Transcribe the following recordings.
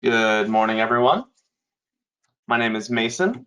Good morning, everyone. My name is Mason.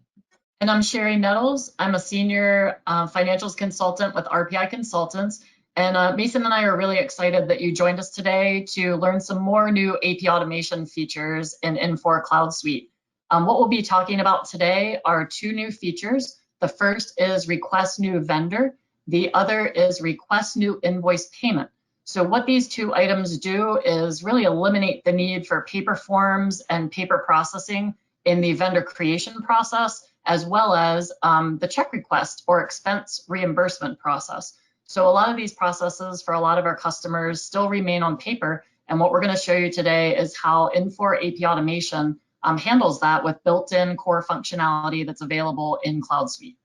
And I'm Sherry Nettles. I'm a senior financials consultant with RPI Consultants. And Mason and I are really excited that you joined us today to learn some more new AP automation features in Infor CloudSuite. What we'll be talking about today are two new features. The first is request new vendor. The other is request new invoice payment. So what these two items do is really eliminate the need for paper forms and paper processing in the vendor creation process, as well as the check request or expense reimbursement process. So a lot of these processes for a lot of our customers still remain on paper. And what we're going to show you today is how Infor AP Automation handles that with built-in core functionality that's available in CloudSuite.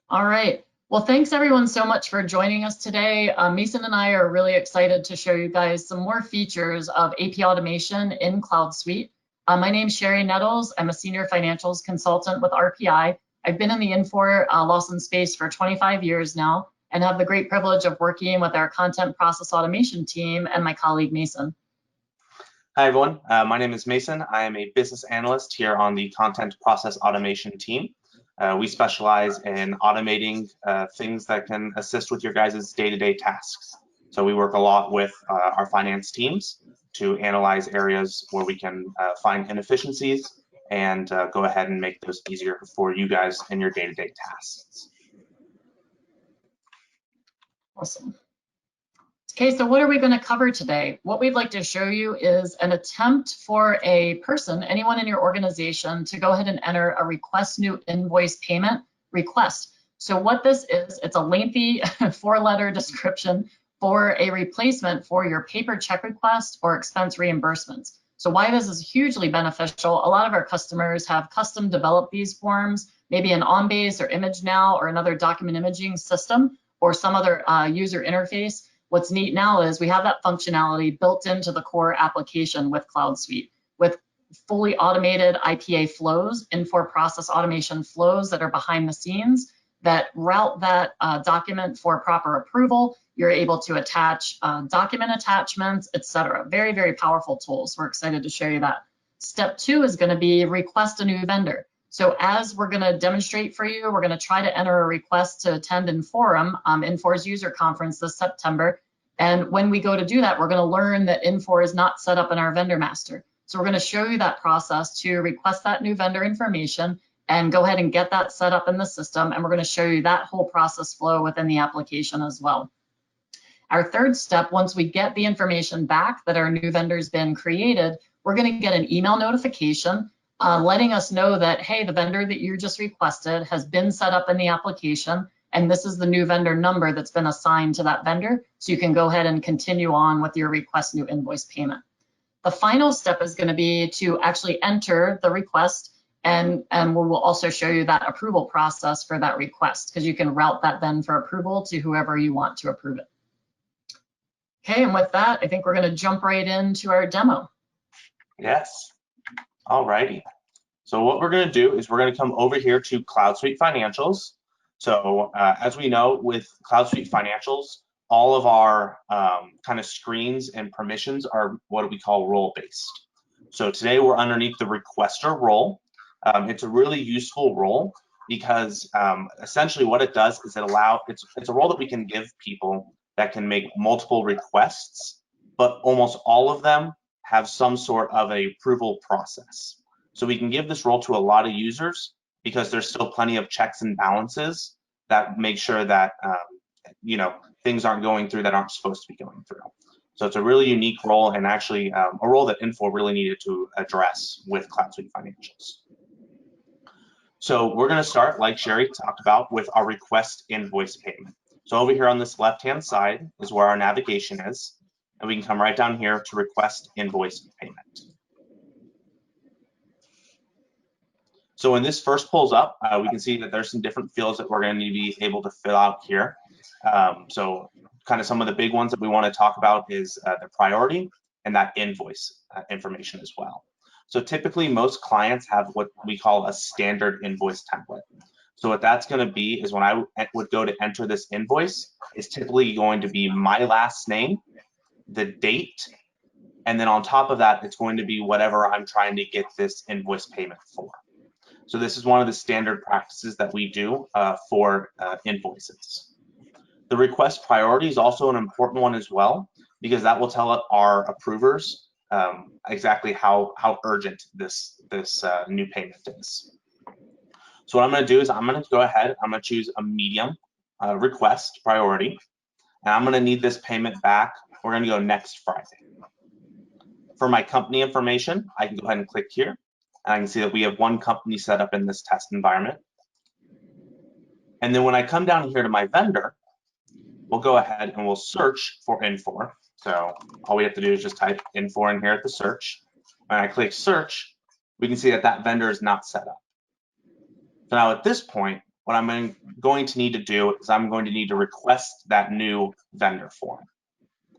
All right. Well, thanks everyone so much for joining us today. Mason and I are really excited to show you guys some more features of AP Automation in CloudSuite. My name's Sherry Nettles. I'm a senior financials consultant with RPI. I've been in the Infor Lawson space for 25 years now and have the great privilege of working with our content process automation team and my colleague Mason. Hi, everyone. My name is Mason. I am a business analyst here on the content process automation team. We specialize in automating things that can assist with your guys' day-to-day tasks. So we work a lot with our finance teams to analyze areas where we can find inefficiencies and go ahead and make those easier for you guys in your day-to-day tasks. Awesome. Okay, so what are we going to cover today? What we'd like to show you is an attempt for a person, anyone in your organization, to go ahead and enter a request new invoice payment request. So what this is, it's a lengthy 4-letter description for a replacement for your paper check request or expense reimbursements. So why this is hugely beneficial, a lot of our customers have custom developed these forms, maybe in OnBase or ImageNow or another document imaging system or some other user interface. What's neat now is we have that functionality built into the core application with CloudSuite with fully automated IPA flows, Infor process automation flows that are behind the scenes that route that document for proper approval. You're able to attach document attachments, etc. Very, very powerful tools. We're excited to show you that. Step 2 is going to be request a new vendor. So as we're going to demonstrate for you, we're going to try to enter a request to attend Inforum, Infor's user conference this September. And when we go to do that, we're going to learn that Infor is not set up in our vendor master. So we're going to show you that process to request that new vendor information and go ahead and get that set up in the system. And we're going to show you that whole process flow within the application as well. Our third step, once we get the information back that our new vendor's been created, we're going to get an email notification letting us know that, hey, the vendor that you just requested has been set up in the application, and this is the new vendor number that's been assigned to that vendor, so you can go ahead and continue on with your request new invoice payment. The final step is going to be to actually enter the request, and we'll also show you that approval process for that request, because you can route that then for approval to whoever you want to approve it. Okay, and with that, I think we're going to jump right into our demo. Yes. All righty. So what we're going to do is we're going to come over here to CloudSuite Financials. So as we know, with CloudSuite Financials, all of our kind of screens and permissions are what we call role-based. So today we're underneath the requester role. It's a really useful role because essentially what it does is it's a role that we can give people that can make multiple requests, but almost all of them have some sort of a approval process. So we can give this role to a lot of users because there's still plenty of checks and balances that make sure that you know, things aren't going through that aren't supposed to be going through. So it's a really unique role, and actually a role that Infor really needed to address with CloudSuite Financials. So we're going to start, like Sherry talked about, with our request invoice payment. So over here on this left-hand side is where our navigation is, and we can come right down here to request invoice payment. So when this first pulls up, we can see that there's some different fields that we're going to be able to fill out here. So kind of some of the big ones that we want to talk about is the priority and that invoice information as well. So typically most clients have what we call a standard invoice template. So what that's going to be is when I would go to enter this invoice, is typically going to be my last name, the date, And then on top of that, it's going to be whatever I'm trying to get this invoice payment for. So this is one of the standard practices that we do for invoices. The request priority is also an important one as well, because that will tell our approvers exactly how urgent this new payment is. So what I'm going to do is I'm going to go ahead, I'm going to choose a medium request priority, and I'm going to need this payment back. We're going to go next Friday. For my company information, I can go ahead and click here, and I can see that we have one company set up in this test environment. And then when I come down here to my vendor, we'll go ahead and we'll search for Infor. So all we have to do is just type Infor in here at the search. When I click search, we can see that that vendor is not set up. So now at this point, what I'm going to need to do is I'm going to need to request that new vendor form.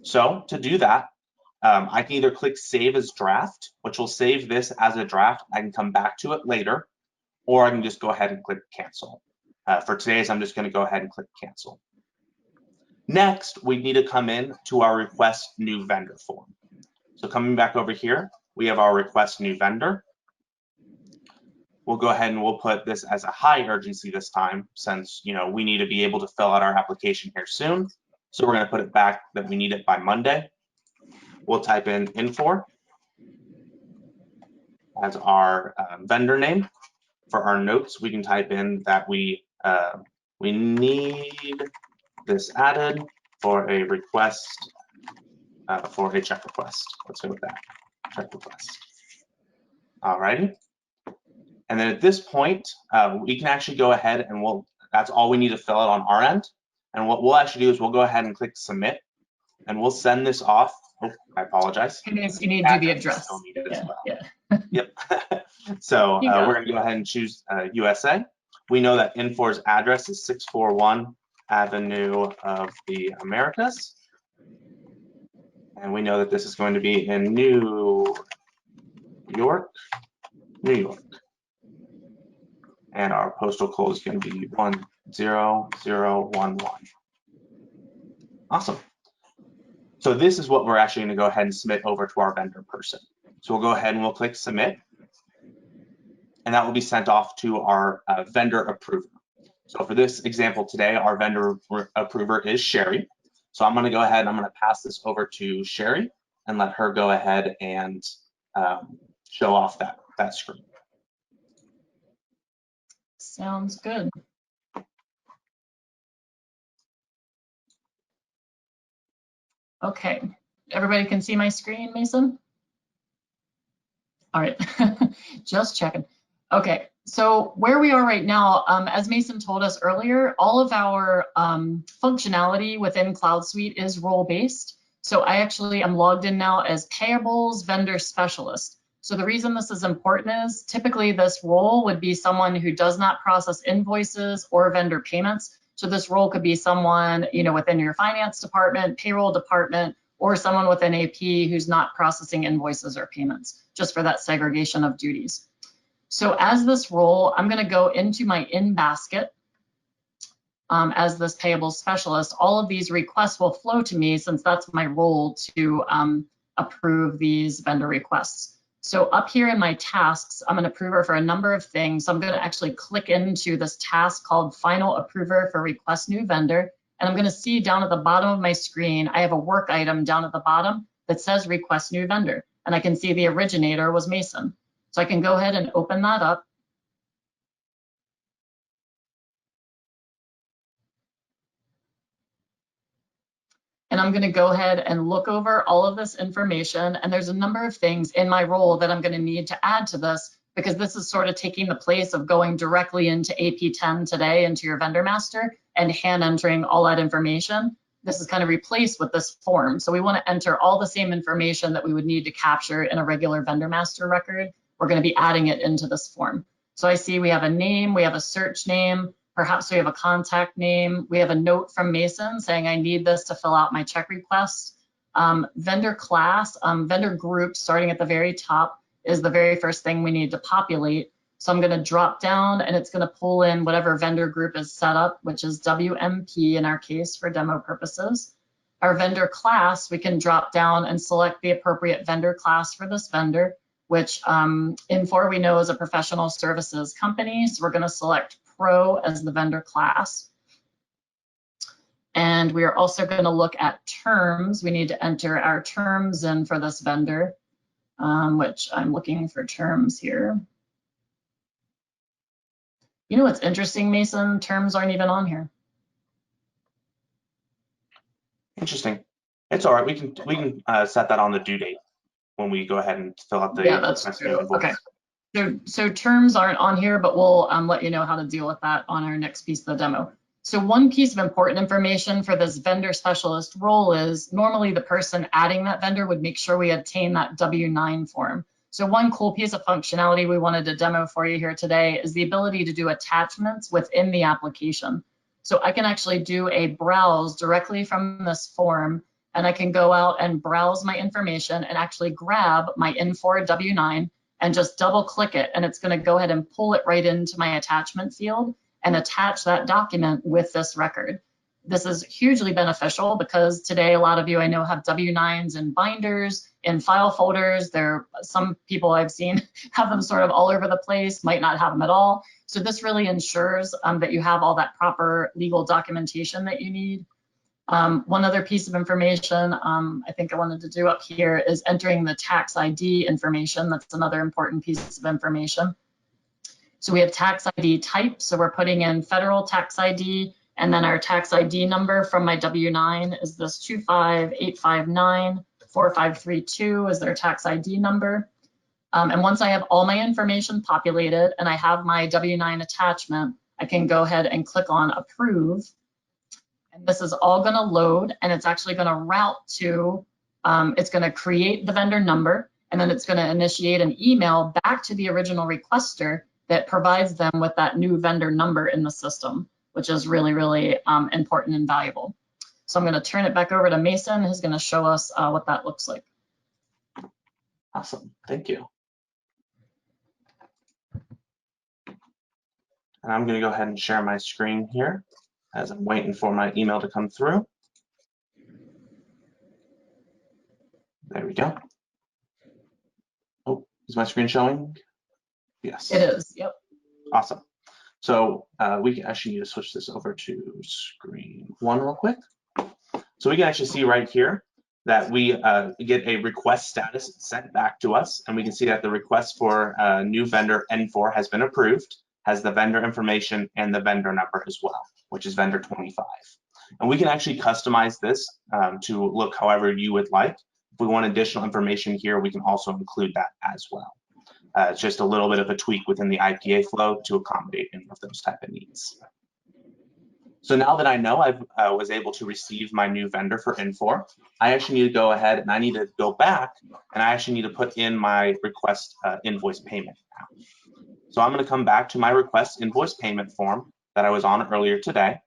So to do that, I can either click Save as Draft, which will save this as a draft. I can come back to it later, or I can just go ahead and click Cancel. For today's, I'm just going to go ahead and click Cancel. Next, we need to come in to our Request New Vendor form. So coming back over here, we have our Request New Vendor. We'll go ahead and we'll put this as a high urgency this time, since we need to be able to fill out our application here soon. So we're going to put it back that we need it by Monday. We'll type in Infor as our vendor name. For our notes, we can type in that we need this added for a request, for a check request. Let's go with that, check request. Alrighty. And then at this point, we can actually go ahead and that's all we need to fill out on our end. And what we'll actually do is we'll go ahead and click Submit, and we'll send this off. Oh, I apologize. You need to do the address. Still need it as well. Yeah. Yep. So we're going to go ahead and choose USA. We know that Infor's address is 641 Avenue of the Americas. And we know that this is going to be in New York. And our postal code is going to be 10011. Awesome. So this is what we're actually going to go ahead and submit over to our vendor person. So we'll go ahead and we'll click Submit, and that will be sent off to our vendor approver. So for this example today, our vendor approver is Sherry. So I'm going to go ahead and I'm going to pass this over to Sherry and let her go ahead and show off that screen. Sounds good. Okay, everybody can see my screen, Mason? All right, just checking. Okay, so where we are right now, as Mason told us earlier, all of our functionality within CloudSuite is role-based. So I actually am logged in now as Payables Vendor Specialist. So the reason this is important is typically this role would be someone who does not process invoices or vendor payments. So this role could be someone, within your finance department, payroll department, or someone within AP who's not processing invoices or payments, just for that segregation of duties. So as this role, I'm going to go into my in basket as this payables specialist. All of these requests will flow to me since that's my role to approve these vendor requests. So up here in my tasks, I'm an approver for a number of things. So I'm going to actually click into this task called Final Approver for Request New Vendor. And I'm going to see down at the bottom of my screen, I have a work item down at the bottom that says Request New Vendor. And I can see the originator was Mason. So I can go ahead and open that up. And I'm going to go ahead and look over all of this information. And there's a number of things in my role that I'm going to need to add to this, because this is sort of taking the place of going directly into AP10 today into your vendor master and hand entering all that information. This is kind of replaced with this form. So we want to enter all the same information that we would need to capture in a regular vendor master record. We're going to be adding it into this form. So I see we have a name, we have a search name, perhaps we have a contact name. We have a note from Mason saying I need this to fill out my check request. Vendor class, vendor group starting at the very top is the very first thing we need to populate. So I'm going to drop down and it's going to pull in whatever vendor group is set up, which is WMP in our case for demo purposes. Our vendor class, we can drop down and select the appropriate vendor class for this vendor, which Infor we know is a professional services company. So we're going to select Pro as the vendor class. And we are also going to look at terms. We need to enter our terms in for this vendor, which I'm looking for terms here. You know what's interesting, Mason? Terms aren't even on here. Interesting. It's all right. We can set that on the due date when we go ahead and fill out the that's true. Okay. So terms aren't on here, but we'll let you know how to deal with that on our next piece of the demo. So one piece of important information for this vendor specialist role is normally the person adding that vendor would make sure we obtain that W-9 form. So one cool piece of functionality we wanted to demo for you here today is the ability to do attachments within the application. So I can actually do a browse directly from this form, and I can go out and browse my information and actually grab my Infor W-9 and just double click it, and it's going to go ahead and pull it right into my attachment field and attach that document with this record. This is hugely beneficial because today a lot of you I know have W-9s in binders, in file folders. Some people I've seen have them sort of all over the place, might not have them at all. So this really ensures that you have all that proper legal documentation that you need. One other piece of information I think I wanted to do up here is entering the tax ID information. That's another important piece of information. So we have tax ID type, so we're putting in federal tax ID, and then our tax ID number from my W-9 is this 258594532 is their tax ID number. And once I have all my information populated and I have my W-9 attachment, I can go ahead and click on approve. And this is all going to load, and it's actually going to route to, it's going to create the vendor number, and then it's going to initiate an email back to the original requester that provides them with that new vendor number in the system, which is really, really important and valuable. So I'm going to turn it back over to Mason, who's going to show us what that looks like. Awesome. Thank you. And I'm going to go ahead and share my screen here as I'm waiting for my email to come through. There we go. Oh, is my screen showing? Yes. It is, yep. Awesome. So we actually need to switch this over to screen 1 real quick. So we can actually see right here that we get a request status sent back to us, and we can see that the request for new vendor N4 has been approved, has the vendor information and the vendor number as well, which is vendor 25. And we can actually customize this to look however you would like. If we want additional information here, we can also include that as well. It's just a little bit of a tweak within the IPA flow to accommodate any of those type of needs. So now that I know I was able to receive my new vendor for Infor, I actually need to go ahead and I need to go back and I actually need to put in my request invoice payment now. So I'm going to come back to my request invoice payment form that I was on earlier today.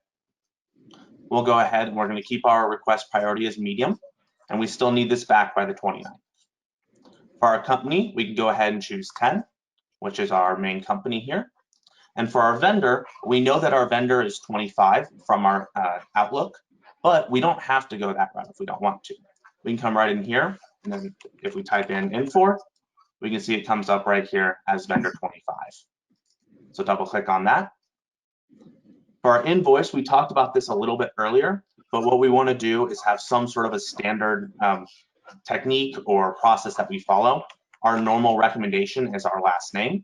We'll go ahead and we're going to keep our request priority as medium, and we still need this back by the 29th. For our company, we can go ahead and choose 10, which is our main company here. And for our vendor, we know that our vendor is 25 from our Outlook, but we don't have to go that route if we don't want to. We can come right in here, and then if we type in Infor, we can see it comes up right here as vendor 25. So double click on that. For our invoice, we talked about this a little bit earlier, but what we want to do is have some sort of a standard technique or process that we follow. Our normal recommendation is our last name,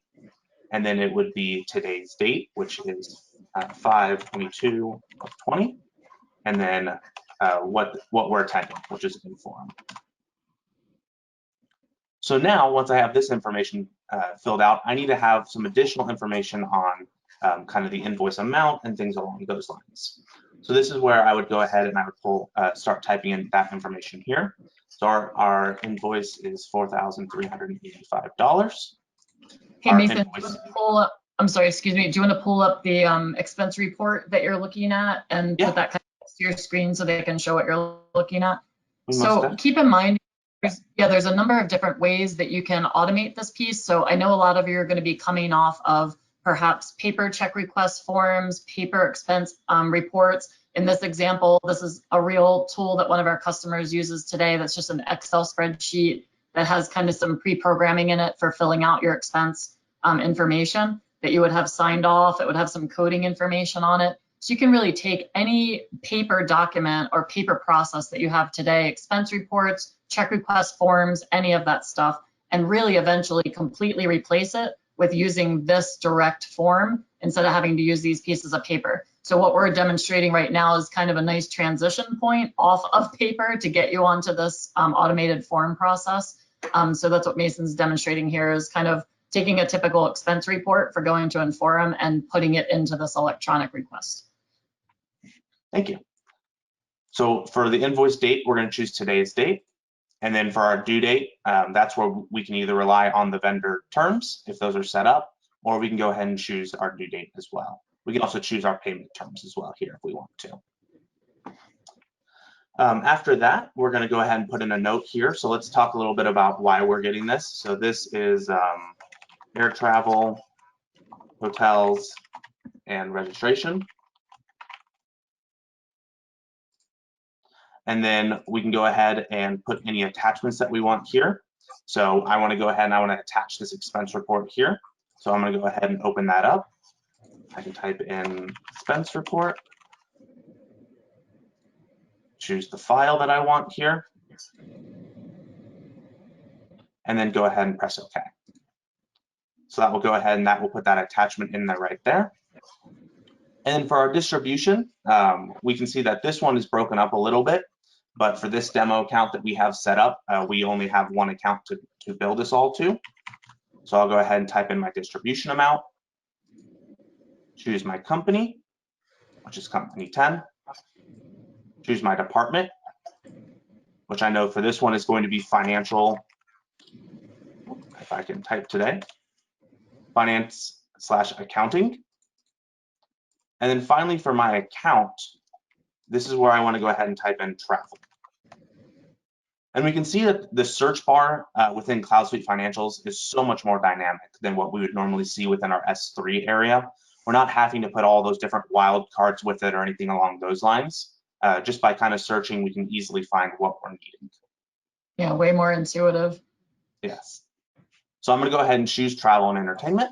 and then it would be today's date, which is 5/22/20, and then what we're attending, which is Inform. So now, once I have this information filled out, I need to have some additional information on kind of the invoice amount and things along those lines. So this is where I would go ahead and I would start typing in that information here. So our invoice is $4,385. Hey, Mason, pull up, I'm sorry, excuse me. Do you want to pull up the expense report that you're looking at and put that kind of next to your screen so they can show what you're looking at? So keep in mind, there's a number of different ways that you can automate this piece. So I know a lot of you are going to be coming off of perhaps paper check request forms, paper expense reports. In this example, this is a real tool that one of our customers uses today that's just an Excel spreadsheet that has kind of some pre-programming in it for filling out your expense information that you would have signed off. It would have some coding information on it. So you can really take any paper document or paper process that you have today, expense reports, check request forms, any of that stuff, and really eventually completely replace it with using this direct form instead of having to use these pieces of paper. So what we're demonstrating right now is kind of a nice transition point off of paper to get you onto this automated form process. So that's what Mason's demonstrating here, is kind of taking a typical expense report for going to Inforum and putting it into this electronic request. Thank you. So for the invoice date, we're going to choose today's date. And then for our due date, that's where we can either rely on the vendor terms if those are set up, or we can go ahead and choose our due date as well. We can also choose our payment terms as well here if we want to. After that, we're going to go ahead and put in a note here. So let's talk a little bit about why we're getting this. So this is air travel, hotels, and registration. And then we can go ahead and put any attachments that we want here. So I want to go ahead and I want to attach this expense report here. So I'm going to go ahead and open that up. I can type in expense report, choose the file that I want here, and then go ahead and press OK. So that will go ahead and that will put that attachment in there right there. And for our distribution, we can see that this one is broken up a little bit, but for this demo account that we have set up, we only have one account to build this all to. So I'll go ahead and type in my distribution amount, choose my company, which is company 10, choose my department, which I know for this one is going to be financial, if I can type today, finance/accounting. And then finally for my account, this is where I want to go ahead and type in travel. And we can see that the search bar within CloudSuite Financials is so much more dynamic than what we would normally see within our S3 area. We're not having to put all those different wildcards with it or anything along those lines. Just by kind of searching, we can easily find what we're needing. Yeah, way more intuitive. Yes. So I'm going to go ahead and choose travel and entertainment.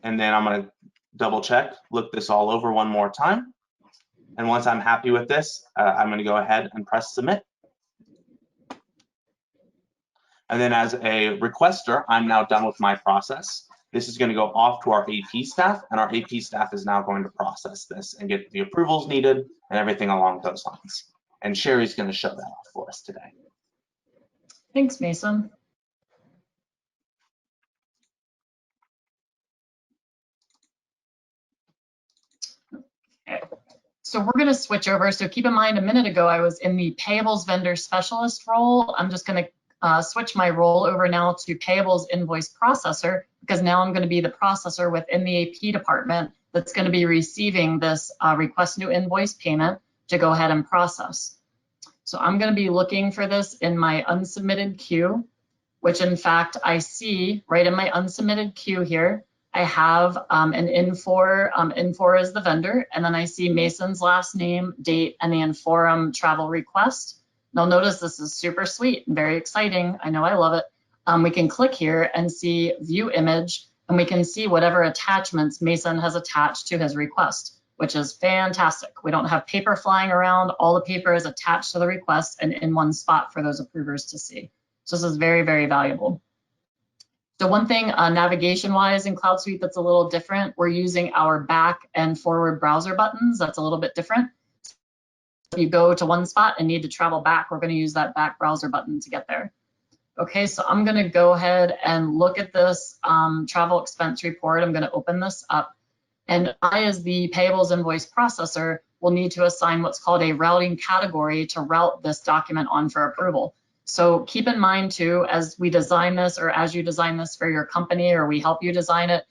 And then I'm going to double check, look this all over one more time. And once I'm happy with this, I'm going to go ahead and press submit. And then as a requester, I'm now done with my process. This is going to go off to our AP staff, and our AP staff is now going to process this and get the approvals needed and everything along those lines. And Sherry's going to show that off for us today. Thanks, Mason. Okay. So we're going to switch over. So keep in mind, a minute ago, I was in the payables vendor specialist role. I'm just going to switch my role over now to payables invoice processor, because now I'm going to be the processor within the AP department that's going to be receiving this request new invoice payment to go ahead and process. So I'm going to be looking for this in my unsubmitted queue, which in fact I see right in my unsubmitted queue here. I have an Infor, Infor is the vendor, and then I see Mason's last name, date, and the Inforum travel request. Now notice this is super sweet and very exciting. I know I love it. We can click here and see view image, and we can see whatever attachments Mason has attached to his request, which is fantastic. We don't have paper flying around. All the paper is attached to the request and in one spot for those approvers to see. So this is very, very valuable. So one thing navigation-wise in CloudSuite that's a little different, we're using our back and forward browser buttons. That's a little bit different. If you go to one spot and need to travel back, we're going to use that back browser button to get there. Okay, so I'm going to go ahead and look at this travel expense report. I'm going to open this up. And I, as the payables invoice processor, will need to assign what's called a routing category to route this document on for approval. So keep in mind too, as we design this, or as you design this for your company, or we help you design it,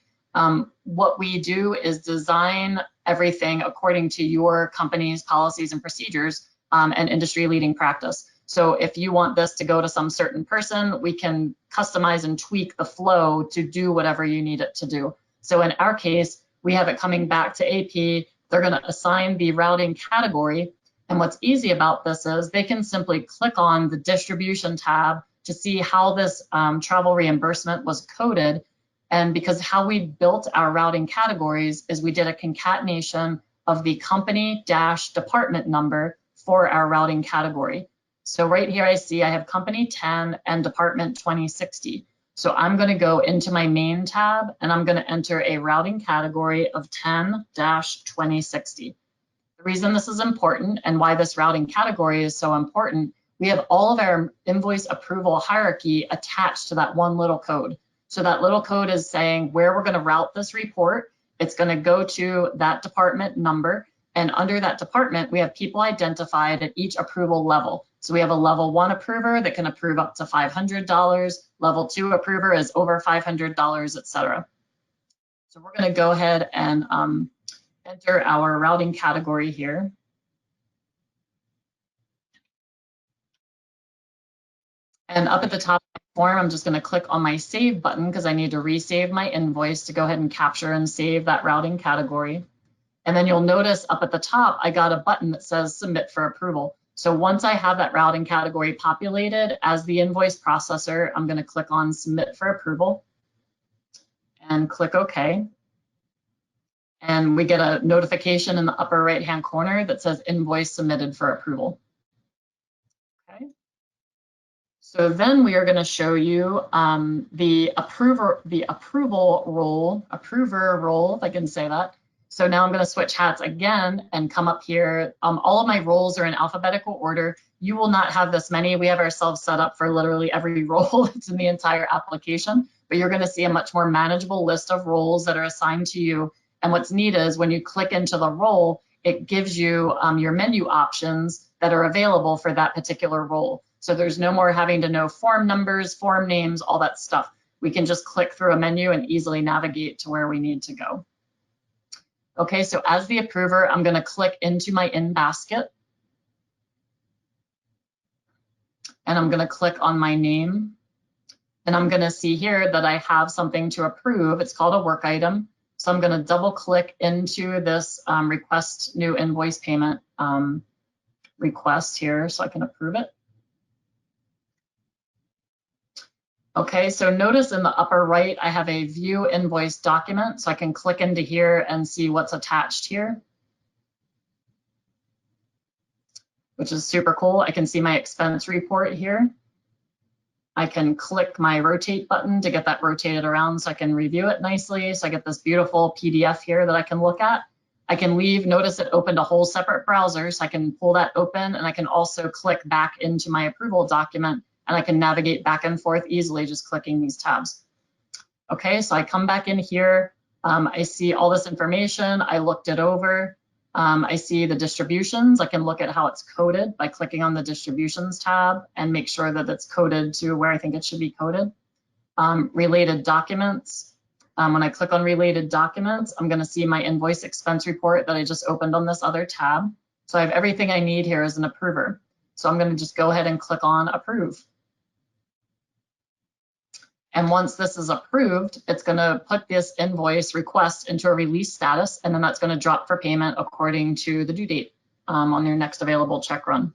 what we do is design everything according to your company's policies and procedures and industry leading practice. So if you want this to go to some certain person, we can customize and tweak the flow to do whatever you need it to do. So in our case, we have it coming back to AP. they're going to assign the routing category. And what's easy about this is they can simply click on the distribution tab to see how this travel reimbursement was coded. And because how we built our routing categories is we did a concatenation of the company-department number for our routing category. So right here I see I have company 10 and department 2060. So I'm going to go into my main tab and I'm going to enter a routing category of 10-2060. The reason this is important and why this routing category is so important, we have all of our invoice approval hierarchy attached to that one little code. So that little code is saying where we're going to route this report. It's going to go to that department number. And under that department, we have people identified at each approval level. So we have a level 1 approver that can approve up to $500. Level 2 approver is over $500, etc. So we're going to go ahead and enter our routing category here. And up at the top of the form, I'm just going to click on my save button because I need to resave my invoice to go ahead and capture and save that routing category. And then you'll notice up at the top, I got a button that says submit for approval. So once I have that routing category populated as the invoice processor, I'm going to click on submit for approval and click OK. And we get a notification in the upper right-hand corner that says invoice submitted for approval. Okay. So then we are going to show you the approver role, if I can say that. So now I'm going to switch hats again and come up here. All of my roles are in alphabetical order. You will not have this many. We have ourselves set up for literally every role that's in the entire application, but you're going to see a much more manageable list of roles that are assigned to you. And what's neat is when you click into the role, it gives you your menu options that are available for that particular role. So there's no more having to know form numbers, form names, all that stuff. We can just click through a menu and easily navigate to where we need to go. Okay, so as the approver, I'm going to click into my in basket. And I'm going to click on my name. And I'm going to see here that I have something to approve. It's called a work item. So I'm going to double click into this request new invoice payment request here so I can approve it. Okay, so notice in the upper right, I have a view invoice document. So I can click into here and see what's attached here, which is super cool. I can see my expense report here. I can click my rotate button to get that rotated around so I can review it nicely. So I get this beautiful PDF here that I can look at. I can leave, notice it opened a whole separate browser, so I can pull that open, and I can also click back into my approval document, and I can navigate back and forth easily just clicking these tabs. Okay, so I come back in here. I see all this information. I looked it over. I see the distributions. I can look at how it's coded by clicking on the distributions tab and make sure that it's coded to where I think it should be coded. Related documents. When I click on related documents, I'm going to see my invoice expense report that I just opened on this other tab. So I have everything I need here as an approver. So I'm going to just go ahead and click on approve. And once this is approved, it's going to put this invoice request into a release status, and then that's going to drop for payment according to the due date on your next available check run.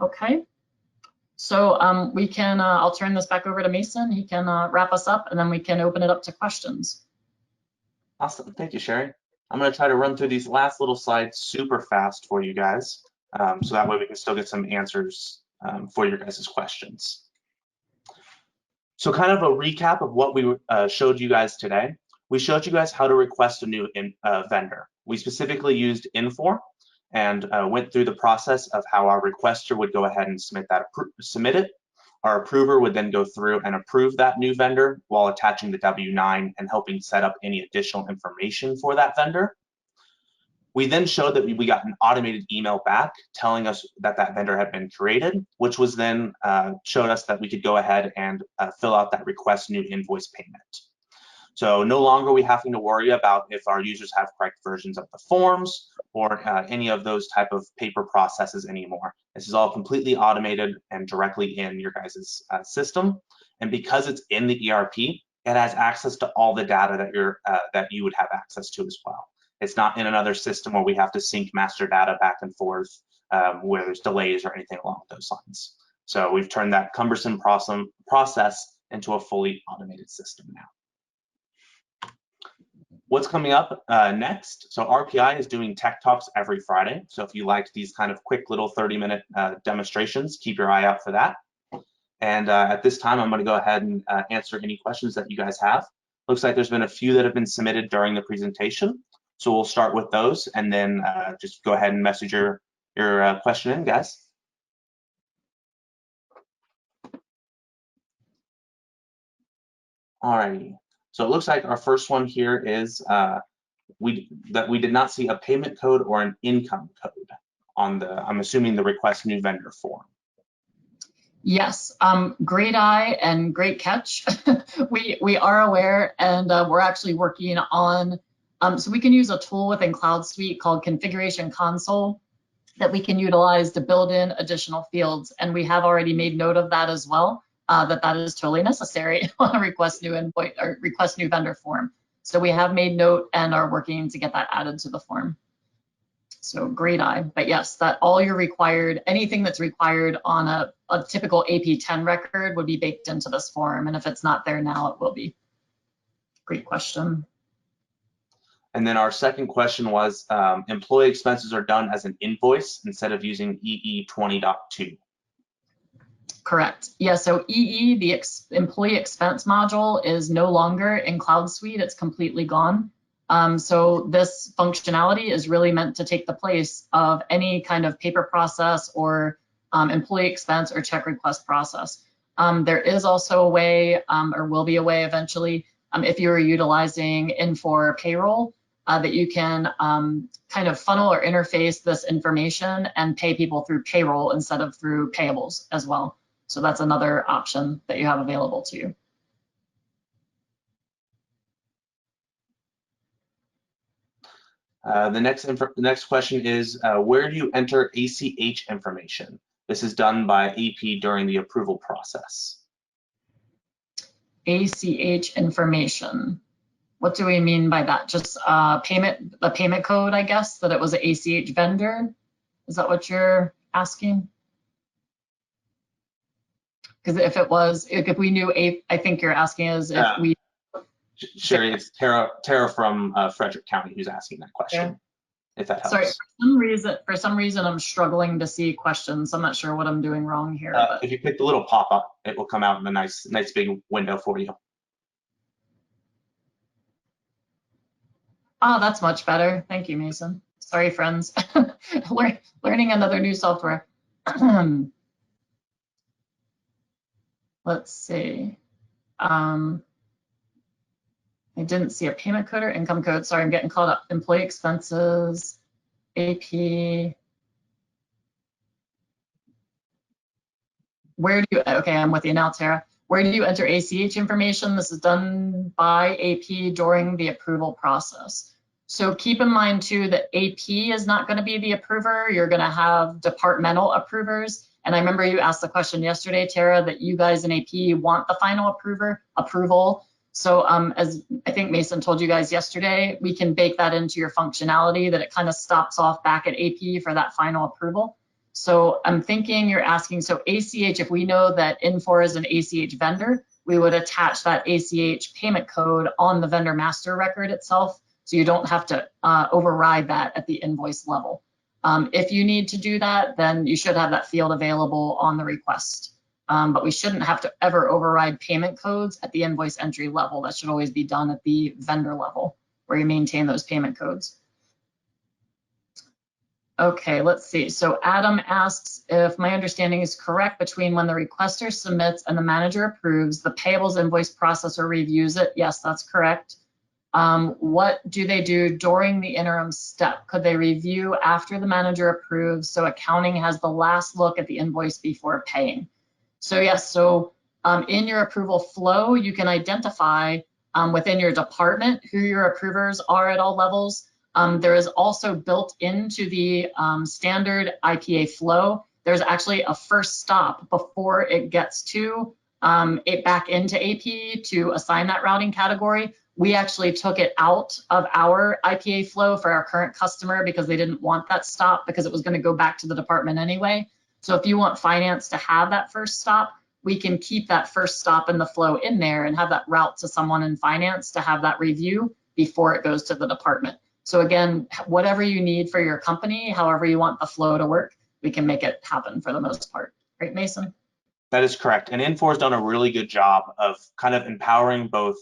Okay, so we can, I'll turn this back over to Mason. He can wrap us up, and then we can open it up to questions. Awesome, thank you, Sherry. I'm going to try to run through these last little slides super fast for you guys, so that way we can still get some answers for your guys' questions. So kind of a recap of what we showed you guys today. We showed you guys how to request a new vendor. We specifically used Infor and went through the process of how our requester would go ahead and submit it. Our approver would then go through and approve that new vendor while attaching the W-9 and helping set up any additional information for that vendor. We then showed that we got an automated email back telling us that that vendor had been created, which was then showed us that we could go ahead and fill out that request new invoice payment. So no longer are we having to worry about if our users have correct versions of the forms or any of those type of paper processes anymore. This is all completely automated and directly in your guys' system. And because it's in the ERP, it has access to all the data that you would have access to as well. It's not in another system where we have to sync master data back and forth, where there's delays or anything along those lines. So we've turned that cumbersome process into a fully automated system now. What's coming up next? So RPI is doing tech talks every Friday. So if you liked these kind of quick little 30-minute demonstrations, keep your eye out for that. And at this time, I'm going to go ahead and answer any questions that you guys have. Looks like there's been a few that have been submitted during the presentation. So we'll start with those and then just go ahead and message your question in, guys. Alrighty. So it looks like our first one here is we did not see a payment code or an income code on the, I'm assuming, the request new vendor form. Yes, great eye and great catch. we are aware, and we're actually working on, so we can use a tool within CloudSuite called Configuration Console that we can utilize to build in additional fields. And we have already made note of that as well, that is totally necessary on a request new invoice or request new vendor form. So we have made note and are working to get that added to the form. So great eye, but yes, that all your required, anything that's required on a typical AP10 record would be baked into this form. And if it's not there now, it will be. Great question. And then our second question was, employee expenses are done as an invoice instead of using EE 20.2. Correct. Yeah, so EE, the employee expense module, is no longer in CloudSuite. It's completely gone. So this functionality is really meant to take the place of any kind of paper process or employee expense or check request process. There is also a way, or will be a way eventually, if you're utilizing Infor payroll, that you can kind of funnel or interface this information and pay people through payroll instead of through payables as well. So that's another option that you have available to you. The next question is, where do you enter ACH information? This is done by AP during the approval process. ACH information. What do we mean by that? Just the payment code, I guess, that it was an ACH vendor? Is that what you're asking? Because if it was, if we knew, I think you're asking is if we. Sherry, it's Tara from Frederick County who's asking that question. Okay. If that helps. Sorry, for some reason I'm struggling to see questions. I'm not sure what I'm doing wrong here. If you click the little pop-up, it will come out in a nice big window for you. Oh, that's much better. Thank you, Mason. Sorry, friends. Learning another new software. Let's see. I didn't see a payment code or income code. Sorry, I'm getting caught up. Employee expenses, AP. Where do you, okay, I'm with you now, Tara. Where do you enter ACH information? This is done by AP during the approval process. So keep in mind too that AP is not going to be the approver. You're going to have departmental approvers. And I remember you asked the question yesterday, Tara, that you guys in AP want the final approval. So as I think Mason told you guys yesterday, we can bake that into your functionality that it kind of stops off back at AP for that final approval. So I'm thinking you're asking, so ACH, if we know that Infor is an ACH vendor, we would attach that ACH payment code on the vendor master record itself, so you don't have to override that at the invoice level. If you need to do that, then you should have that field available on the request. But we shouldn't have to ever override payment codes at the invoice entry level. That should always be done at the vendor level where you maintain those payment codes. Okay, let's see. So Adam asks if my understanding is correct between when the requester submits and the manager approves, the payables invoice processor reviews it. Yes, that's correct. What do they do during the interim step? Could they review after the manager approves so accounting has the last look at the invoice before paying? So yes, so in your approval flow, you can identify within your department who your approvers are at all levels. There is also built into the standard IPA flow, there's actually a first stop before it gets to it back into AP to assign that routing category, We actually took it out of our IPA flow for our current customer because they didn't want that stop because it was going to go back to the department anyway. So if you want finance to have that first stop, we can keep that first stop in the flow in there and have that route to someone in finance to have that review before it goes to the department. So again, whatever you need for your company, however you want the flow to work, we can make it happen for the most part. Right, Mason? That is correct. And Infor has done a really good job of kind of empowering both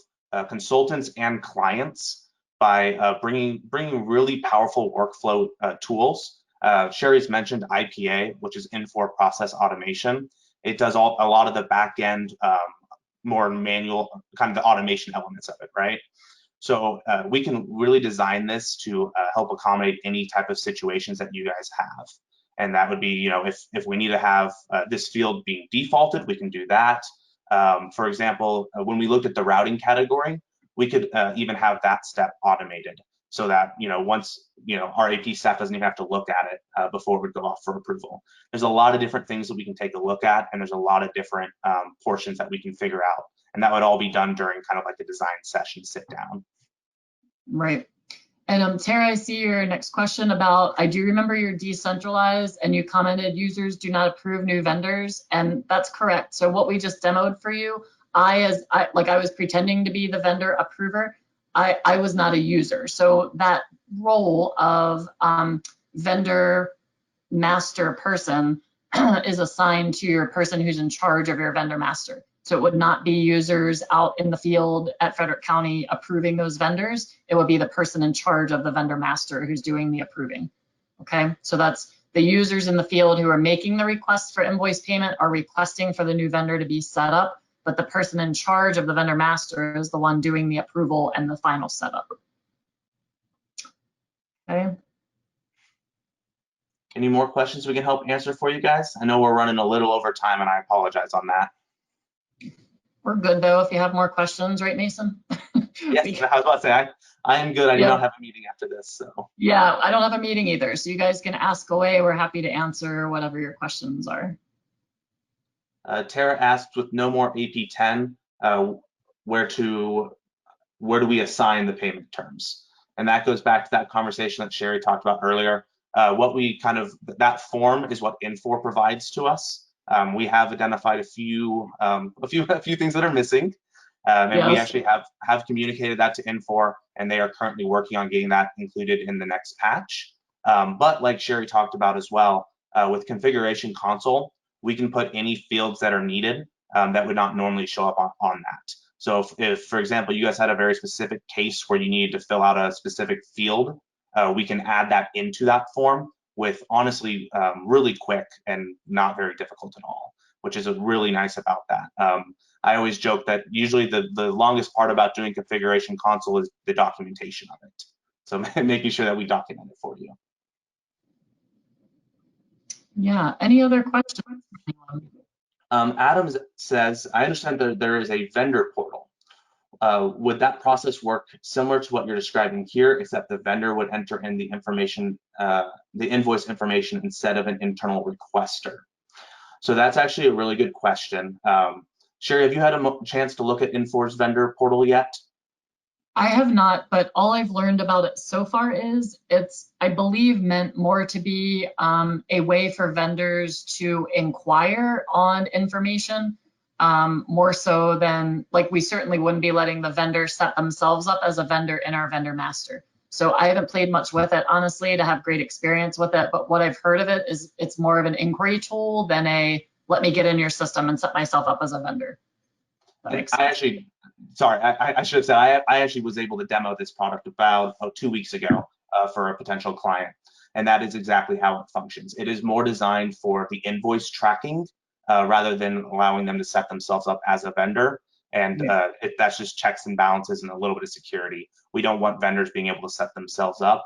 consultants and clients by bringing really powerful workflow tools. Sherry's mentioned IPA, which is Infor Process Automation. It does a lot of the back end, more manual, kind of the automation elements of it, right? So we can really design this to help accommodate any type of situations that you guys have. And that would be, you know, if we need to have this field being defaulted, we can do that. For example, when we looked at the routing category, we could even have that step automated so that, you know, once, you know, our AP staff doesn't even have to look at it before we go off for approval. There's a lot of different things that we can take a look at, and there's a lot of different portions that we can figure out. And that would all be done during kind of like the design session sit down. Right. And Tara, I see your next question about, I do remember you're decentralized and you commented users do not approve new vendors, and that's correct. So what we just demoed for you, I was pretending to be the vendor approver. I was not a user. So that role of vendor master person is assigned to your person who's in charge of your vendor master. So it would not be users out in the field at Frederick County approving those vendors. It would be the person in charge of the vendor master who's doing the approving. Okay, so that's the users in the field who are making the request for invoice payment are requesting for the new vendor to be set up, but the person in charge of the vendor master is the one doing the approval and the final setup. Okay. Any more questions we can help answer for you guys? I know we're running a little over time, and I apologize on that. We're good though, if you have more questions, right, Mason? Yes, I was about to say, I am good. I do not have a meeting after this, so. Yeah, I don't have a meeting either, so you guys can ask away. We're happy to answer whatever your questions are. Tara asked, with no more AP10, where do we assign the payment terms? And that goes back to that conversation that Sherry talked about earlier. That form is what Infor provides to us. We have identified a few things that are missing, and yes, we actually have communicated that to Infor, and they are currently working on getting that included in the next patch. But like Sherry talked about as well, with configuration console, we can put any fields that are needed that would not normally show up on that. So if, for example, you guys had a very specific case where you needed to fill out a specific field, we can add that into that form with honestly really quick and not very difficult at all, which is really nice about that. I always joke that usually the longest part about doing configuration console is the documentation of it. So making sure that we document it for you. Yeah, any other questions? Adam says, I understand that there is a vendor portal. Would that process work similar to what you're describing here, except the vendor would enter in the information, the invoice information instead of an internal requester? So that's actually a really good question. Sherry, have you had a chance to look at Infor's vendor portal yet? I have not, but all I've learned about it so far is it's, I believe, meant more to be a way for vendors to inquire on information, more so than, like, we certainly wouldn't be letting the vendor set themselves up as a vendor in our vendor master. So I haven't played much with it, honestly, to have great experience with it, but what I've heard of it is it's more of an inquiry tool than a, let me get in your system and set myself up as a vendor. I actually, sorry, I should have said, I actually was able to demo this product about 2 weeks ago for a potential client. And that is exactly how it functions. It is more designed for the invoice tracking rather than allowing them to set themselves up as a vendor. And that's just checks and balances and a little bit of security. We don't want vendors being able to set themselves up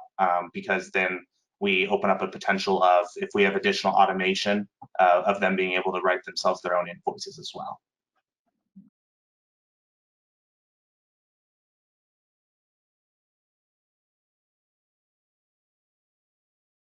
because then we open up a potential of, if we have additional automation, of them being able to write themselves their own invoices as well.